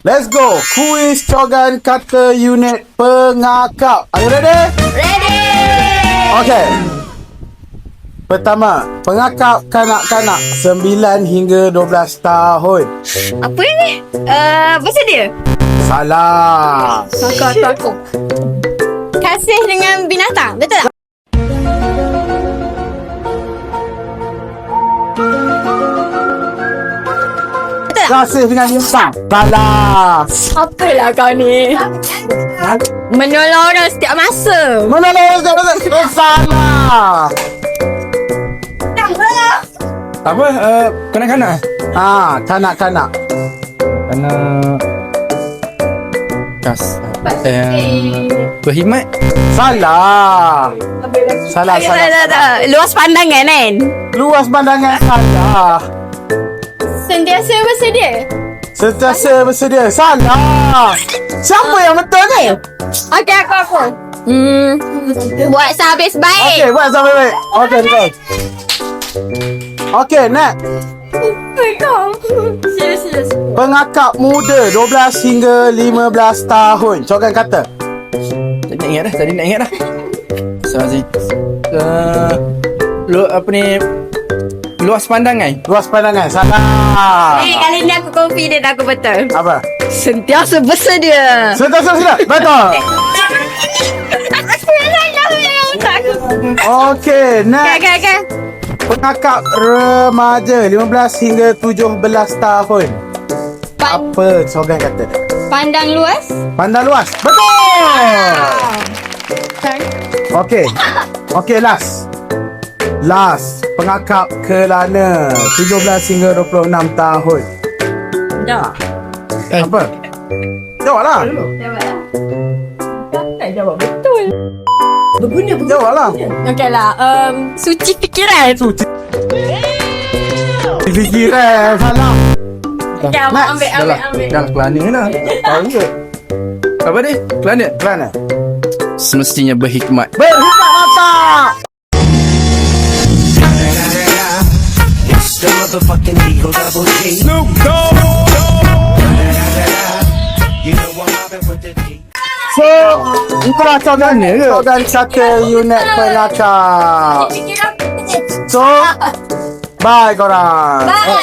Let's go. Kuis cogan kata unit pengakap. Are you ready? Ready! Okay. Pertama, pengakap kanak-kanak 9 hingga 12 tahun. Apa ni? Bersedia? Salah. Takut. Kasih dengan binatang, betul tak? Betul tak? Kasih dengan binatang. Salah. Apalah kau ni? Menolong orang setiap masa. Mana lah? Salah. Apa? Kanak-kanak? Kanak-kanak. Kanak... Berkhidmat? Salah. Salah. Tak. Luas pandangan kan? Luas pandangan. Salah. Sentiasa bersedia. Sentiasa bersedia. Salah. Siapa yang betul ni? Okey, aku. Buat sehabis baik. Okey, buat sampai baik. Okey, betul. Okey, next. Serius. Pengakap muda 12 hingga 15 tahun. Cogan kata. Tadi nak ingat dah. Astagfirullahaladzim. Luas pandangan? Luas pandangan. Salah. Kali ni aku confident aku betul. Apa? Sentiasa bersedia. Sudah. Betul. Okey, next. Okay. Pengakap remaja 15 hingga 17 tahun. Apa cogan kata? Pandang luas. Pandang luas. Betul. Okey, last. Pengakap kelana 17 hingga 26 tahun. Jawab. Apa? Jawablah. Jawab betul. Jawablah. Okeylah. Suci fikiran. Fikiran salah. Okay, ambil. Dah kelana lah. Tahu ke? Apa ni? Kelana. Semestinya berhikmat. Berhikmat mata. It's the motherfucking Eagle Double G. Snoop Dogg. You know I'm mobbing with the G. So, itulah cogan kata unit pengakap. So, bye korang. Bye.